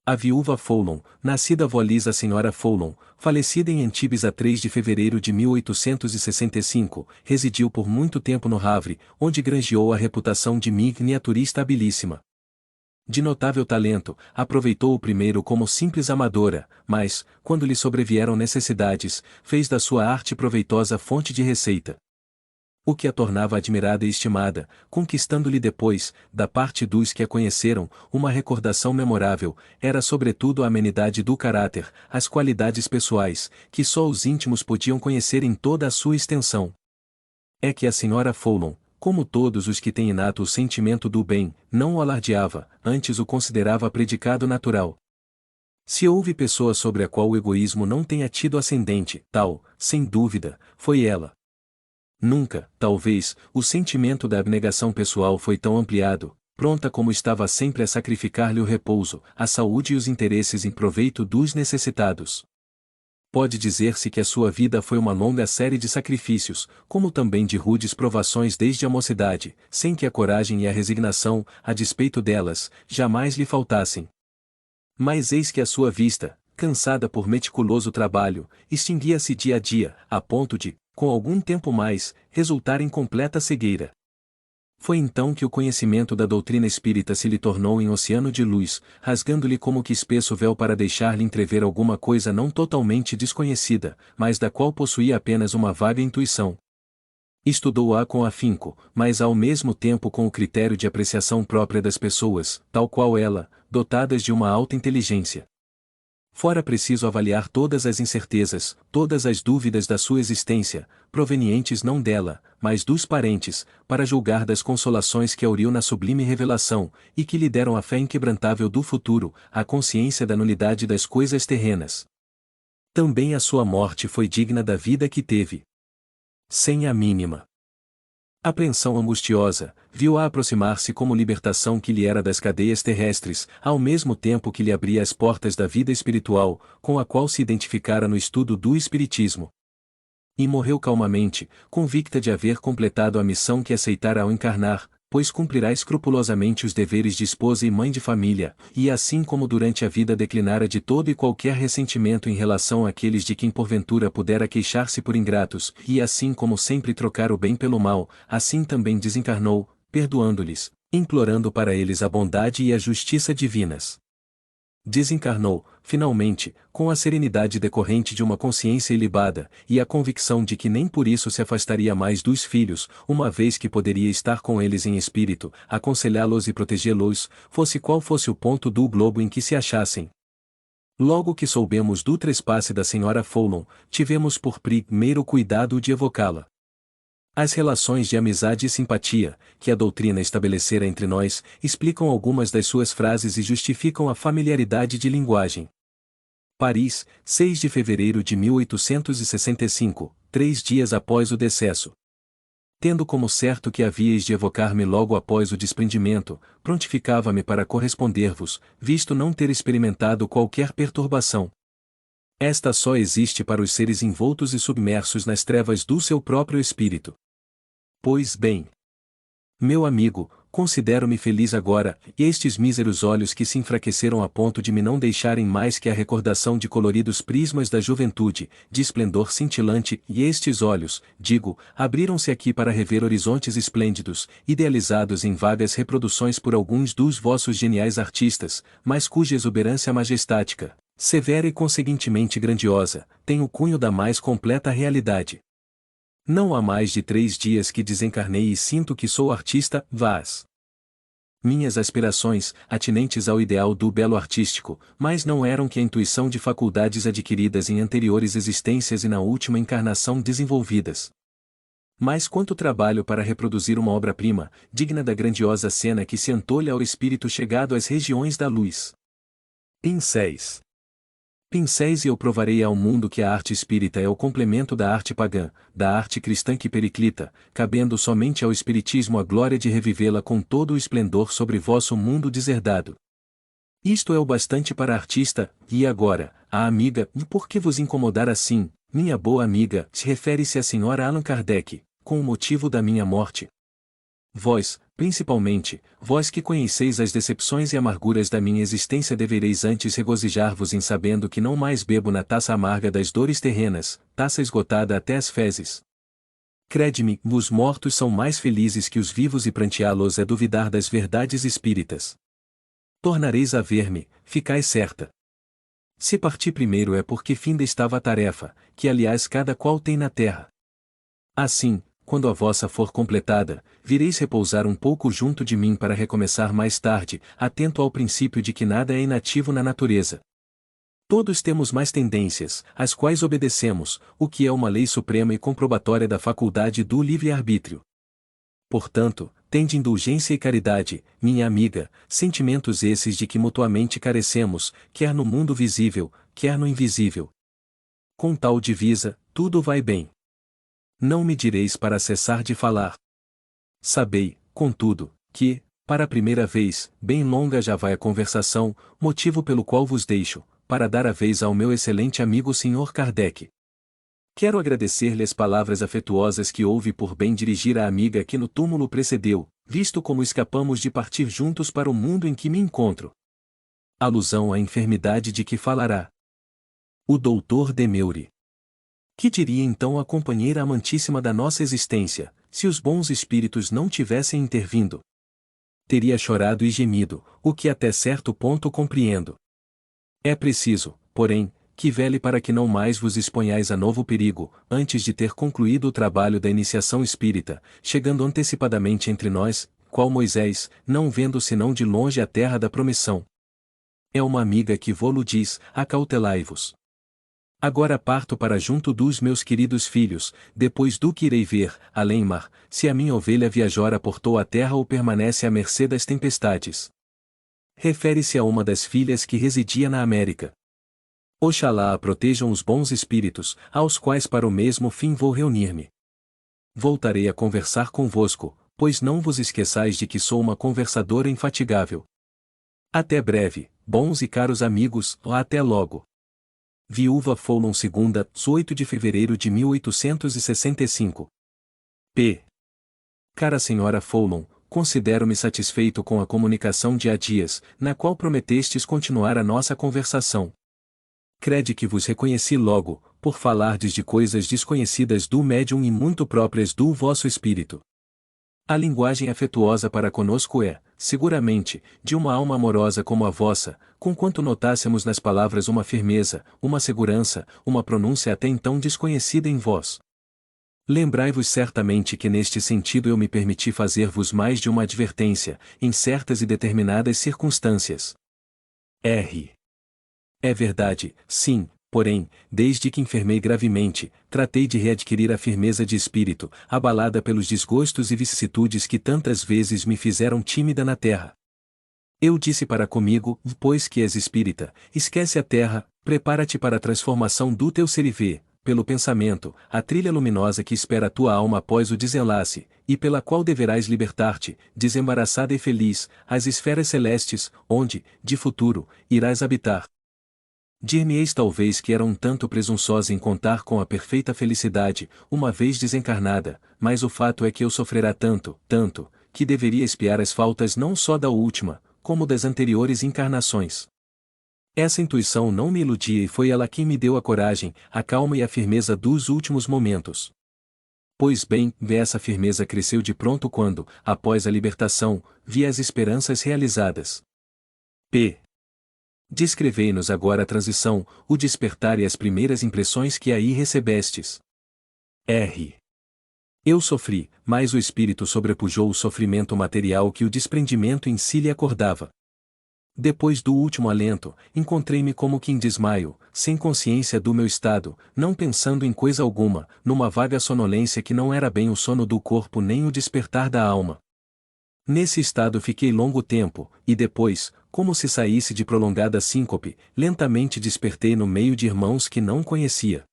A viúva Foulon, nascida Wallis a senhora Foulon, falecida em Antibes a 3 de fevereiro de 1865, residiu por muito tempo no Havre, onde granjeou a reputação de miniaturista habilíssima. De notável talento, aproveitou o primeiro como simples amadora, mas, quando lhe sobrevieram necessidades, fez da sua arte proveitosa fonte de receita. O que a tornava admirada e estimada, conquistando-lhe depois, da parte dos que a conheceram, uma recordação memorável, era sobretudo a amenidade do caráter, as qualidades pessoais, que só os íntimos podiam conhecer em toda a sua extensão. É que a senhora Foulon, como todos os que têm inato o sentimento do bem, não o alardeava, antes o considerava predicado natural. Se houve pessoa sobre a qual o egoísmo não tenha tido ascendente, tal, sem dúvida, foi ela. Nunca, talvez, o sentimento da abnegação pessoal foi tão ampliado, pronta como estava sempre a sacrificar-lhe o repouso, a saúde e os interesses em proveito dos necessitados. Pode dizer-se que a sua vida foi uma longa série de sacrifícios, como também de rudes provações desde a mocidade, sem que a coragem e a resignação, a despeito delas, jamais lhe faltassem. Mas eis que a sua vista, cansada por meticuloso trabalho, extinguia-se dia a dia, a ponto de, com algum tempo mais, resultar em completa cegueira. Foi então que o conhecimento da doutrina espírita se lhe tornou em oceano de luz, rasgando-lhe como que espesso véu para deixar-lhe entrever alguma coisa não totalmente desconhecida, mas da qual possuía apenas uma vaga intuição. Estudou-a com afinco, mas ao mesmo tempo com o critério de apreciação própria das pessoas, tal qual ela, dotadas de uma alta inteligência. Fora preciso avaliar todas as incertezas, todas as dúvidas da sua existência, provenientes não dela, mas dos parentes, para julgar das consolações que auriu na sublime revelação, e que lhe deram a fé inquebrantável do futuro, a consciência da nulidade das coisas terrenas. Também a sua morte foi digna da vida que teve. Sem a mínima apreensão angustiosa, viu-a aproximar-se como libertação que lhe era das cadeias terrestres, ao mesmo tempo que lhe abria as portas da vida espiritual, com a qual se identificara no estudo do Espiritismo. E morreu calmamente, convicta de haver completado a missão que aceitara ao encarnar, pois cumprirá escrupulosamente os deveres de esposa e mãe de família, e assim como durante a vida declinara de todo e qualquer ressentimento em relação àqueles de quem porventura pudera queixar-se por ingratos, e assim como sempre trocara o bem pelo mal, assim também desencarnou, perdoando-lhes, implorando para eles a bondade e a justiça divinas. Desencarnou, finalmente, com a serenidade decorrente de uma consciência ilibada, e a convicção de que nem por isso se afastaria mais dos filhos, uma vez que poderia estar com eles em espírito, aconselhá-los e protegê-los, fosse qual fosse o ponto do globo em que se achassem. Logo que soubemos do trespasse da senhora Foulon, tivemos por primeiro cuidado de evocá-la. As relações de amizade e simpatia, que a doutrina estabelecera entre nós, explicam algumas das suas frases e justificam a familiaridade de linguagem. Paris, 6 de fevereiro de 1865, 3 dias após o decesso. Tendo como certo que havíeis de evocar-me logo após o desprendimento, prontificava-me para corresponder-vos, visto não ter experimentado qualquer perturbação. Esta só existe para os seres envoltos e submersos nas trevas do seu próprio espírito. Pois bem, meu amigo, considero-me feliz agora, e estes míseros olhos que se enfraqueceram a ponto de me não deixarem mais que a recordação de coloridos prismas da juventude, de esplendor cintilante, e estes olhos, digo, abriram-se aqui para rever horizontes esplêndidos, idealizados em vagas reproduções por alguns dos vossos geniais artistas, mas cuja exuberância majestática, severa e conseguintemente grandiosa, tem o cunho da mais completa realidade. Não há mais de 3 dias que desencarnei e sinto que sou artista, vaz. Minhas aspirações, atinentes ao ideal do belo artístico, mas não eram que a intuição de faculdades adquiridas em anteriores existências e na última encarnação desenvolvidas. Mas quanto trabalho para reproduzir uma obra-prima, digna da grandiosa cena que se antolha ao espírito chegado às regiões da luz. Pincéis. Pincéis e eu provarei ao mundo que a arte espírita é o complemento da arte pagã, da arte cristã que periclita, cabendo somente ao espiritismo a glória de revivê-la com todo o esplendor sobre vosso mundo deserdado. Isto é o bastante para a artista, e agora, a amiga, e por que vos incomodar assim, minha boa amiga, se refere-se à senhora Allan Kardec, com o motivo da minha morte. Vós, principalmente, vós que conheceis as decepções e amarguras da minha existência devereis antes regozijar-vos em sabendo que não mais bebo na taça amarga das dores terrenas, taça esgotada até as fezes. Crede-me, os mortos são mais felizes que os vivos e pranteá-los é duvidar das verdades espíritas. Tornareis a ver-me, ficai certa. Se parti primeiro é porque finda estava a tarefa, que aliás cada qual tem na terra. Assim, quando a vossa for completada, vireis repousar um pouco junto de mim para recomeçar mais tarde, atento ao princípio de que nada é inativo na natureza. Todos temos mais tendências, às quais obedecemos, o que é uma lei suprema e comprobatória da faculdade do livre-arbítrio. Portanto, tende indulgência e caridade, minha amiga, sentimentos esses de que mutuamente carecemos, quer no mundo visível, quer no invisível. Com tal divisa, tudo vai bem. Não me direis para cessar de falar. Sabei, contudo, que, para a primeira vez, bem longa já vai a conversação, motivo pelo qual vos deixo, para dar a vez ao meu excelente amigo Sr. Kardec. Quero agradecer-lhe as palavras afetuosas que houve por bem dirigir à amiga que no túmulo precedeu, visto como escapamos de partir juntos para o mundo em que me encontro. Alusão à enfermidade de que falará o Dr. Demeure. Que diria então a companheira amantíssima da nossa existência, se os bons espíritos não tivessem intervindo? Teria chorado e gemido, o que até certo ponto compreendo. É preciso, porém, que vele para que não mais vos exponhais a novo perigo, antes de ter concluído o trabalho da iniciação espírita, chegando antecipadamente entre nós, qual Moisés, não vendo senão de longe a terra da promissão. É uma amiga que vô-lo diz, acautelai-vos. Agora parto para junto dos meus queridos filhos, depois do que irei ver, além-mar, se a minha ovelha viajora portou a terra ou permanece à mercê das tempestades. Refere-se a uma das filhas que residia na América. Oxalá a protejam os bons espíritos, aos quais para o mesmo fim vou reunir-me. Voltarei a conversar convosco, pois não vos esqueçais de que sou uma conversadora infatigável. Até breve, bons e caros amigos, ou até logo. Viúva Fowlon II, 8 de fevereiro de 1865. P. Cara Senhora Fowlon, considero-me satisfeito com a comunicação de há dias, na qual prometestes continuar a nossa conversação. Crede que vos reconheci logo, por falardes de coisas desconhecidas do médium e muito próprias do vosso espírito. A linguagem afetuosa para conosco é, seguramente, de uma alma amorosa como a vossa, conquanto notássemos nas palavras uma firmeza, uma segurança, uma pronúncia até então desconhecida em vós. Lembrai-vos certamente que neste sentido eu me permiti fazer-vos mais de uma advertência, em certas e determinadas circunstâncias. R. É verdade, sim, porém, desde que enfermei gravemente, tratei de readquirir a firmeza de espírito, abalada pelos desgostos e vicissitudes que tantas vezes me fizeram tímida na terra. Eu disse para comigo, pois que és espírita, esquece a terra, prepara-te para a transformação do teu ser e vê, pelo pensamento, a trilha luminosa que espera a tua alma após o desenlace, e pela qual deverás libertar-te, desembaraçada e feliz, às esferas celestes, onde, de futuro, irás habitar. Dir-me-eis talvez que era um tanto presunçosa em contar com a perfeita felicidade, uma vez desencarnada, mas o fato é que eu sofrerá tanto, que deveria expiar as faltas não só da última, como das anteriores encarnações. Essa intuição não me iludia e foi ela quem me deu a coragem, a calma e a firmeza dos últimos momentos. Pois bem, essa firmeza cresceu de pronto quando, após a libertação, vi as esperanças realizadas. P. Descrevei-nos agora a transição, o despertar e as primeiras impressões que aí recebestes. R. Eu sofri, mas o espírito sobrepujou o sofrimento material que o desprendimento em si lhe acordava. Depois do último alento, encontrei-me como que em desmaio, sem consciência do meu estado, não pensando em coisa alguma, numa vaga sonolência que não era bem o sono do corpo nem o despertar da alma. Nesse estado fiquei longo tempo, e depois, como se saísse de prolongada síncope, lentamente despertei no meio de irmãos que não conhecia.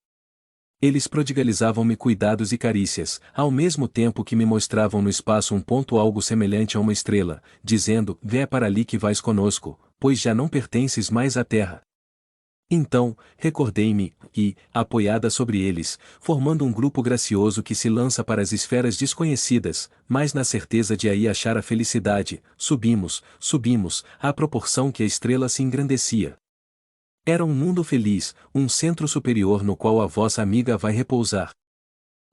Eles prodigalizavam-me cuidados e carícias, ao mesmo tempo que me mostravam no espaço um ponto algo semelhante a uma estrela, dizendo, vê para ali que vais conosco, pois já não pertences mais à terra. Então, recordei-me, e, apoiada sobre eles, formando um grupo gracioso que se lança para as esferas desconhecidas, mas na certeza de aí achar a felicidade, subimos, subimos, à proporção que a estrela se engrandecia. Era um mundo feliz, um centro superior no qual a vossa amiga vai repousar.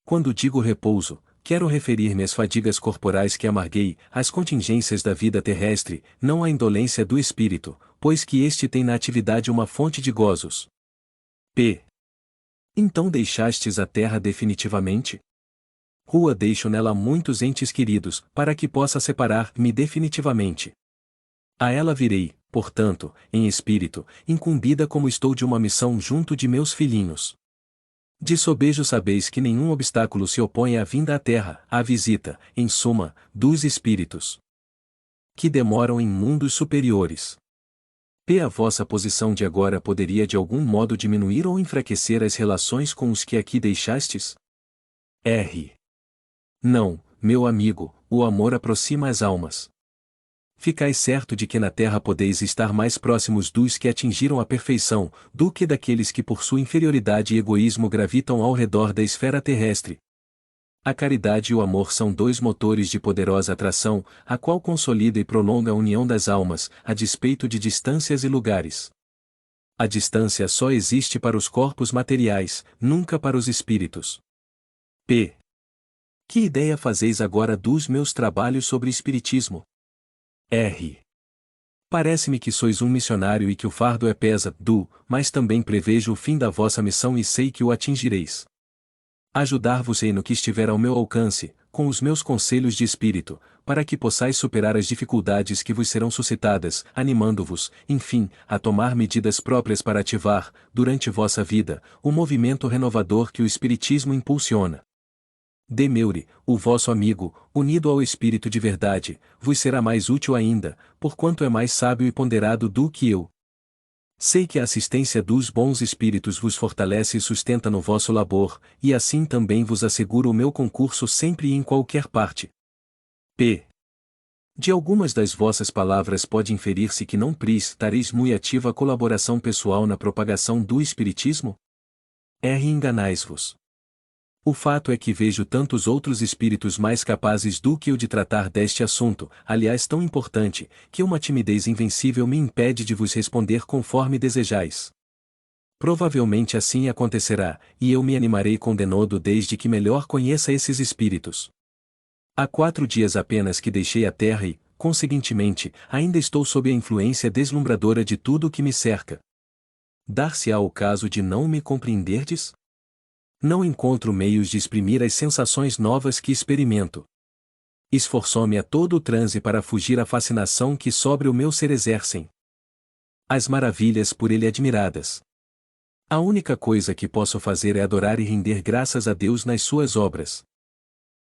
Quando digo repouso, quero referir-me às fadigas corporais que amarguei, às contingências da vida terrestre, não à indolência do espírito, pois que este tem na atividade uma fonte de gozos. P. Então deixastes a terra definitivamente? Rua deixo nela muitos entes queridos, para que possa separar-me definitivamente. A ela virei, portanto, em espírito, incumbida como estou de uma missão junto de meus filhinhos. De sobejo sabeis que nenhum obstáculo se opõe à vinda à terra, à visita, em suma, dos espíritos que demoram em mundos superiores. P. A vossa posição de agora poderia de algum modo diminuir ou enfraquecer as relações com os que aqui deixastes? R. Não, meu amigo, o amor aproxima as almas. Ficais certo de que na terra podeis estar mais próximos dos que atingiram a perfeição, do que daqueles que por sua inferioridade e egoísmo gravitam ao redor da esfera terrestre. A caridade e o amor são dois motores de poderosa atração, a qual consolida e prolonga a união das almas, a despeito de distâncias e lugares. A distância só existe para os corpos materiais, nunca para os espíritos. P. Que ideia fazeis agora dos meus trabalhos sobre espiritismo? R. Parece-me que sois um missionário e que o fardo é pesado, mas também prevejo o fim da vossa missão e sei que o atingireis. Ajudar-vos-ei no que estiver ao meu alcance, com os meus conselhos de espírito, para que possais superar as dificuldades que vos serão suscitadas, animando-vos, enfim, a tomar medidas próprias para ativar, durante vossa vida, o movimento renovador que o espiritismo impulsiona. Demeure, o vosso amigo, unido ao Espírito de verdade, vos será mais útil ainda, porquanto é mais sábio e ponderado do que eu. Sei que a assistência dos bons espíritos vos fortalece e sustenta no vosso labor, e assim também vos asseguro o meu concurso sempre e em qualquer parte. P. De algumas das vossas palavras pode inferir-se que não prestareis muito ativa colaboração pessoal na propagação do espiritismo? R. Enganais-vos. O fato é que vejo tantos outros espíritos mais capazes do que eu de tratar deste assunto, aliás tão importante, que uma timidez invencível me impede de vos responder conforme desejais. Provavelmente assim acontecerá, e eu me animarei com denodo desde que melhor conheça esses espíritos. Há 4 dias apenas que deixei a terra e, conseguintemente, ainda estou sob a influência deslumbradora de tudo o que me cerca. Dar-se-á o caso de não me compreenderdes? Não encontro meios de exprimir as sensações novas que experimento. Esforçou-me a todo o transe para fugir à fascinação que sobre o meu ser exercem as maravilhas por ele admiradas. A única coisa que posso fazer é adorar e render graças a Deus nas suas obras.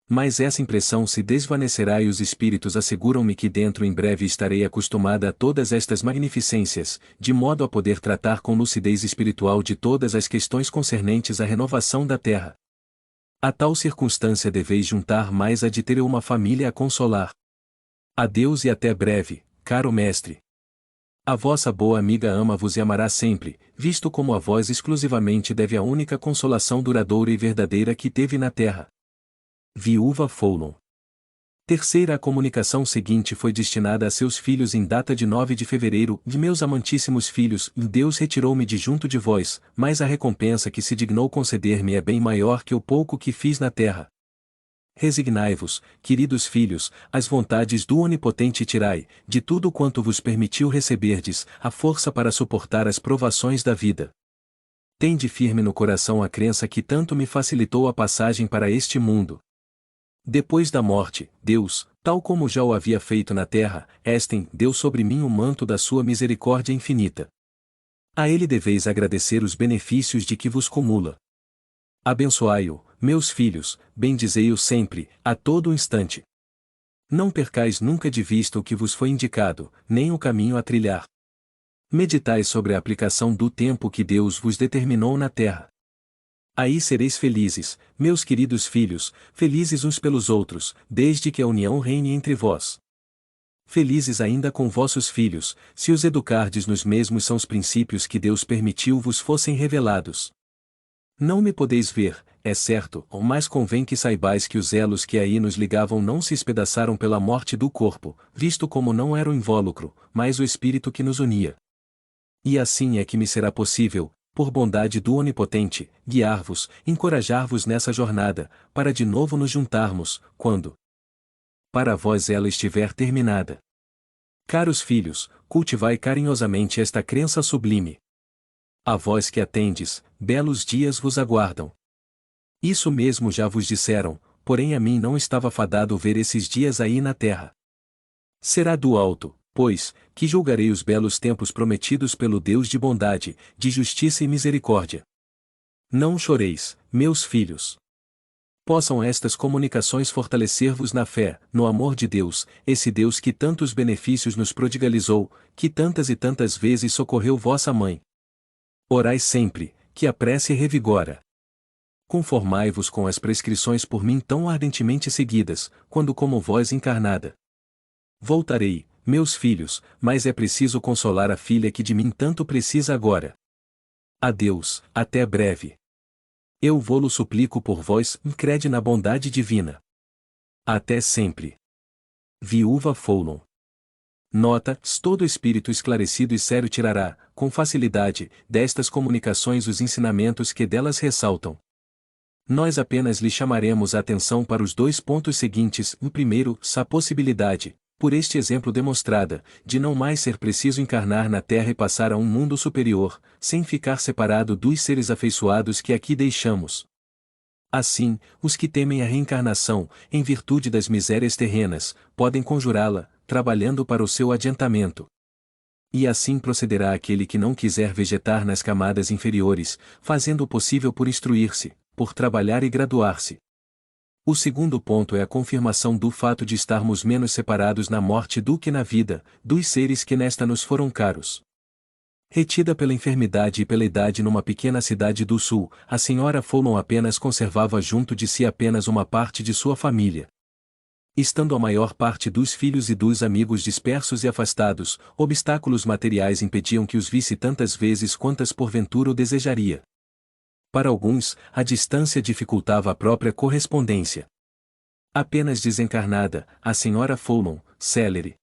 Mas essa impressão se desvanecerá e os espíritos asseguram-me que dentro em breve estarei acostumada a todas estas magnificências, de modo a poder tratar com lucidez espiritual de todas as questões concernentes à renovação da terra. A tal circunstância deveis juntar mais a de ter uma família a consolar. Adeus e até breve, caro mestre. A vossa boa amiga ama-vos e amará sempre, visto como a vós exclusivamente deve a única consolação duradoura e verdadeira que teve na terra. Viúva Foulon. Terceira, a comunicação seguinte foi destinada a seus filhos em data de 9 de fevereiro, de meus amantíssimos filhos, Deus retirou-me de junto de vós, mas a recompensa que se dignou conceder-me é bem maior que o pouco que fiz na terra. Resignai-vos, queridos filhos, às vontades do Onipotente e tirai, de tudo quanto vos permitiu receberdes, a força para suportar as provações da vida. Tende firme no coração a crença que tanto me facilitou a passagem para este mundo. Depois da morte, Deus, tal como já o havia feito na terra, deu sobre mim o manto da sua misericórdia infinita. A ele deveis agradecer os benefícios de que vos cumula. Abençoai-o, meus filhos, bendizei-o sempre, a todo instante. Não percais nunca de vista o que vos foi indicado, nem o caminho a trilhar. Meditai sobre a aplicação do tempo que Deus vos determinou na terra. Aí sereis felizes, meus queridos filhos, felizes uns pelos outros, desde que a união reine entre vós. felizes ainda com vossos filhos, se os educardes nos mesmos são os princípios que Deus permitiu vos fossem revelados. Não me podeis ver, é certo, mas convém que saibais que os elos que aí nos ligavam não se espedaçaram pela morte do corpo, visto como não era o invólucro, mas o espírito que nos unia. E assim é que me será possível, por bondade do Onipotente, guiar-vos, encorajar-vos nessa jornada, para de novo nos juntarmos, quando para vós ela estiver terminada. Caros filhos, cultivai carinhosamente esta crença sublime. A vós que atendes, belos dias vos aguardam. Isso mesmo já vos disseram, porém a mim não estava fadado ver esses dias aí na terra. Será do alto, pois, que julgarei os belos tempos prometidos pelo Deus de bondade, de justiça e misericórdia. Não choreis, meus filhos. Possam estas comunicações fortalecer-vos na fé, no amor de Deus, esse Deus que tantos benefícios nos prodigalizou, que tantas e tantas vezes socorreu vossa mãe. Orai sempre, que a prece revigora. Conformai-vos com as prescrições por mim tão ardentemente seguidas, quando como vós encarnada. Voltarei, meus filhos, mas é preciso consolar a filha que de mim tanto precisa agora. Adeus, até breve. Eu vô-lo suplico por vós, crede na bondade divina. Até sempre. Viúva Foulon. Nota: todo espírito esclarecido e sério tirará, com facilidade, destas comunicações os ensinamentos que delas ressaltam. Nós apenas lhe chamaremos a atenção para os 2 pontos seguintes. O primeiro, a possibilidade, por este exemplo demonstrada, de não mais ser preciso encarnar na Terra e passar a um mundo superior, sem ficar separado dos seres afeiçoados que aqui deixamos. Assim, os que temem a reencarnação, em virtude das misérias terrenas, podem conjurá-la, trabalhando para o seu adiantamento. E assim procederá aquele que não quiser vegetar nas camadas inferiores, fazendo o possível por instruir-se, por trabalhar e graduar-se. O segundo ponto é a confirmação do fato de estarmos menos separados na morte do que na vida, dos seres que nesta nos foram caros. Retida pela enfermidade e pela idade numa pequena cidade do sul, a senhora Foulon apenas conservava junto de si apenas uma parte de sua família. Estando a maior parte dos filhos e dos amigos dispersos e afastados, obstáculos materiais impediam que os visse tantas vezes quantas porventura o desejaria. Para alguns, a distância dificultava a própria correspondência. Apenas desencarnada, a senhora Foulon, célere,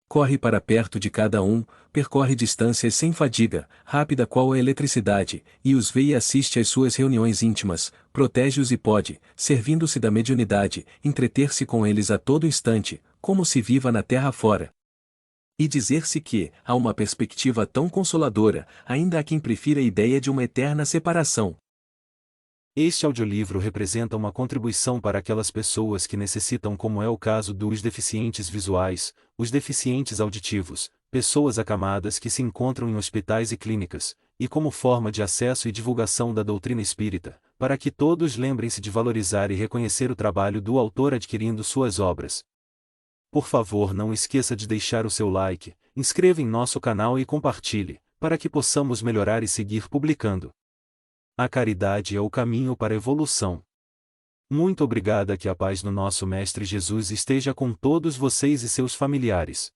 corre para perto de cada um, percorre distâncias sem fadiga, rápida qual a eletricidade, e os vê e assiste às suas reuniões íntimas, protege-os e pode, servindo-se da mediunidade, entreter-se com eles a todo instante, como se viva na terra fora. E dizer-se que, há uma perspectiva tão consoladora, ainda há quem prefira a ideia de uma eterna separação. Este audiolivro representa uma contribuição para aquelas pessoas que necessitam, como é o caso dos deficientes visuais, os deficientes auditivos, pessoas acamadas que se encontram em hospitais e clínicas, e como forma de acesso e divulgação da doutrina espírita, para que todos lembrem-se de valorizar e reconhecer o trabalho do autor adquirindo suas obras. Por favor, não esqueça de deixar o seu like, inscreva em nosso canal e compartilhe, para que possamos melhorar e seguir publicando. A caridade é o caminho para a evolução. Muito obrigada, que a paz do nosso Mestre Jesus esteja com todos vocês e seus familiares.